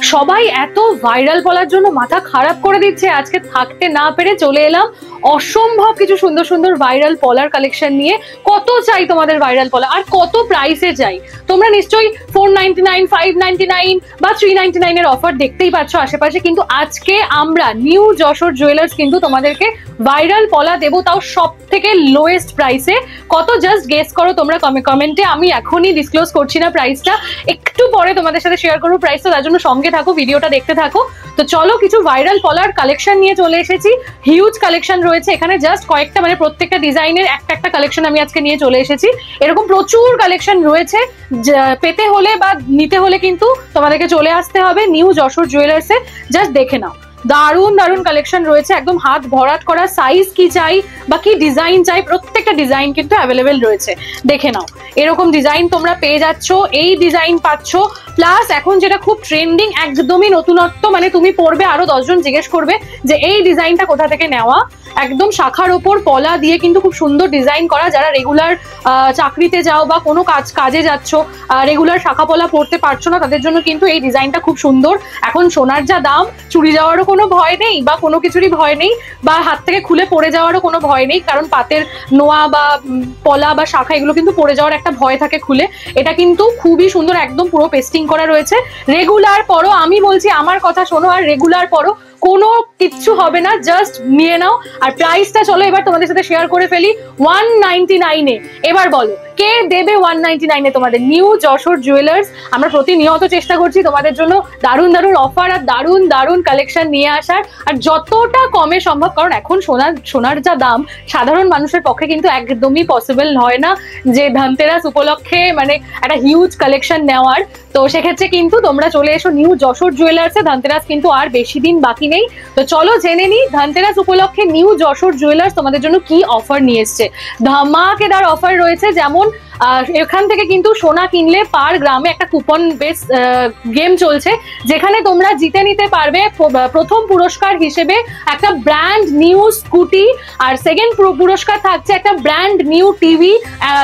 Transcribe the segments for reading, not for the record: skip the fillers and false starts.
সবাই এত ভাইরাল বলার জন্য মাথা খারাপ করে দিচ্ছে, আজকে থাকতে না পেরে চলে এলাম অসম্ভব কিছু সুন্দর সুন্দর ভাইরাল পলার কালেকশন নিয়ে। কত চাই তোমাদের ভাইরাল পলা, আর কত প্রাইসে চাই? তোমরা নিশ্চয়ই 499, 599 বা 399 এর অফার দেখতেই পাচ্ছ আশেপাশে, কিন্তু আজকে আমরা নিউ যশোর জুয়েলার্স কিন্তু তোমাদেরকে ভাইরাল পলা দেবো, তাও সব থেকে লোয়েস্ট প্রাইসে। কত জাস্ট গেস করো তোমরা কমেন্টে, আমি এখনই ডিসক্লোজ করছি না প্রাইসটা, একটু পরে তোমাদের সাথে শেয়ার করবো প্রাইসটা, তার জন্য সঙ্গে থাকো, ভিডিওটা দেখতে থাকো। তো চলো, কিছু ভাইরাল পলার কালেকশন নিয়ে চলে এসেছি। হিউজ কালেকশন রয়েছে এখানে, জাস্ট কয়েকটা মানে প্রত্যেকটা ডিজাইনের একটা একটা কালেকশন আমি আজকে নিয়ে চলে এসেছি। এরকম প্রচুর কালেকশন রয়েছে, পেতে হলে বা নিতে হলে কিন্তু তোমাদেরকে চলে আসতে হবে নিউ যশোর জুয়েলার্সে। জাস্ট দেখে নাও, দারুণ দারুণ কালেকশন রয়েছে, একদম হাত ভরাট করা। সাইজ কি চাই বা কি ডিজাইন চাই, প্রত্যেকটা ডিজাইন কিন্তু অ্যাভেলেবেল রয়েছে। দেখে নাও, এরকম ডিজাইন তোমরা পেয়ে যাচ্ছ, এই ডিজাইন পাচ্ছ। প্লাস এখন যেটা খুব ট্রেন্ডিং, একদমই নতুনত্ব, মানে তুমি পড়বে আরো 10 জন জিজ্ঞেস করবে যে এই ডিজাইনটা কোথা থেকে নেওয়া। একদম শাখার ওপর পলা দিয়ে কিন্তু খুব সুন্দর ডিজাইন করা। যারা রেগুলার চাকরিতে যাও বা কোনো কাজে যাচ্ছ, রেগুলার শাখা পলা পড়তে পারছো না, তাদের জন্য কিন্তু এই ডিজাইনটা খুব সুন্দর। এখন সোনার যা দাম, চুরি যাওয়ারও কোনো ভয় নেই বা কোনো কিছুরই ভয় নেই, বা হাত থেকে খুলে পড়ে যাওয়ারও কোনো ভয় নেই, কারণ পাতের নোয়া বা পলা বা শাখা এগুলো কিন্তু পড়ে যাওয়ার একটা ভয় থাকে খুলে। এটা কিন্তু খুবই সুন্দর, একদম পুরো পেস্টিং করা রয়েছে। রেগুলার পরো, আমি বলছি আমার কথা শোনো, আর রেগুলার পরো, কোনো কিচ্ছু হবে না, জাস্ট নিয়ে নাও। আর প্রাইসটা চলো এবার তোমাদের সাথে শেয়ার করে ফেলি, 199 এ। এবার বলো কে দেবে 199 এ তোমাদের? New Jessore jewellers. আমরা প্রতিনিয়ত চেষ্টা করছি তোমাদের জন্য দারুণ দারুণ অফার আর দারুণ দারুণ কালেকশন নিয়ে আসার, আর যতটা কমে সম্ভব, কারণ এখন সোনার যা দাম সাধারণ মানুষের পক্ষে কিন্তু একদমই পসিবল হয় না যে ধনতেরাস উপলক্ষে মানে একটা হিউজ কালেকশন নেওয়ার। তো সেক্ষেত্রে কিন্তু তোমরা চলে এসো নিউ যশোর জুয়েলার্সে। ধনতেরাস কিন্তু আর বেশি দিন বাকি নেই। তো চলো জেনে নিই ধনতেরাস উপলক্ষে নিউ যশোর জুয়েলার্স তোমাদের জন্য কি অফার নিয়ে এসছে। ধামাকেদার অফার রয়েছে, যেমন এখান থেকে কিন্তু সোনা কিনলে পার গ্রামে একটা কুপন বেস গেম চলছে, যেখানে তোমরা জিতে নিতে পারবে প্রথম পুরস্কার হিসেবে একটা ব্র্যান্ড নিউ স্কুটি, আর সেকেন্ড পুরস্কার থাকছে একটা brand new TV,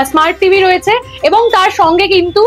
smart TV রয়েছে, এবং তার সঙ্গে কিন্তু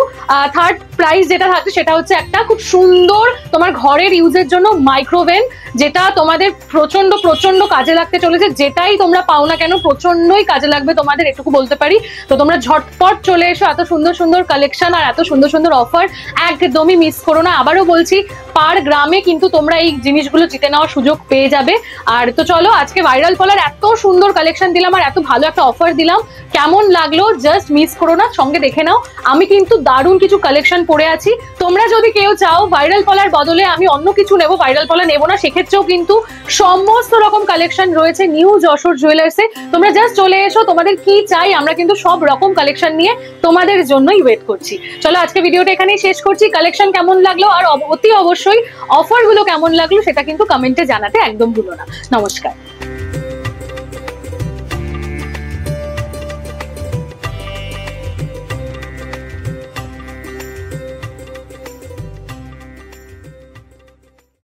থার্ড প্রাইজ যেটা থাকছে সেটা হচ্ছে একটা খুব সুন্দর তোমার ঘরের ইউজের জন্য মাইক্রোওভেন, যেটা তোমাদের প্রচন্ড প্রচন্ড কাজে লাগতে চলেছে। যেটাই তোমরা পাও না কেন প্রচন্ডই কাজে লাগবে তোমাদের, এটুকু বলতে পারি। তো তোমরা ঝটপট চলে এসো, এত সুন্দর সুন্দর কালেকশন আর এত সুন্দর সুন্দর অফার একদমই মিস করো না। আবারও বলছি, পার গ্রামে কিন্তু তোমরা এই জিনিসগুলো জিতে নেওয়ার সুযোগ পেয়ে যাবে। আর তো চলো, আজকে ভাইরাল পলার এত সুন্দর কালেকশন দিলাম আর এত ভালো একটা অফার দিলাম, কেমন লাগলো জাস্ট মিস করো না, সঙ্গে দেখে নাও। আমি কিন্তু দারুণ কিছু কালেকশন পরে আছি। তোমরা যদি কেউ চাও ভাইরাল পলার বদলে আমি অন্য কিছু নেবো, ভাইরাল পলা নেবো না, সেক্ষেত্রেও কিন্তু সমস্ত রকম কালেকশন রয়েছে নিউ যশোর জুয়েলার্সে। তোমরা জাস্ট চলে এসো, তোমাদের কি চাই আমরা কিন্তু সব রকম কালেকশন নিয়ে তোমাদের জন্যই ওয়েট করছি। চলো আজকে ভিডিওটা এখানেই শেষ করছি। কালেকশন কেমন লাগলো আর অতি অবশ্যই অফারগুলো কেমন লাগলো সেটা কিন্তু কমেন্টে জানাতে একদম ভুলো না। নমস্কার।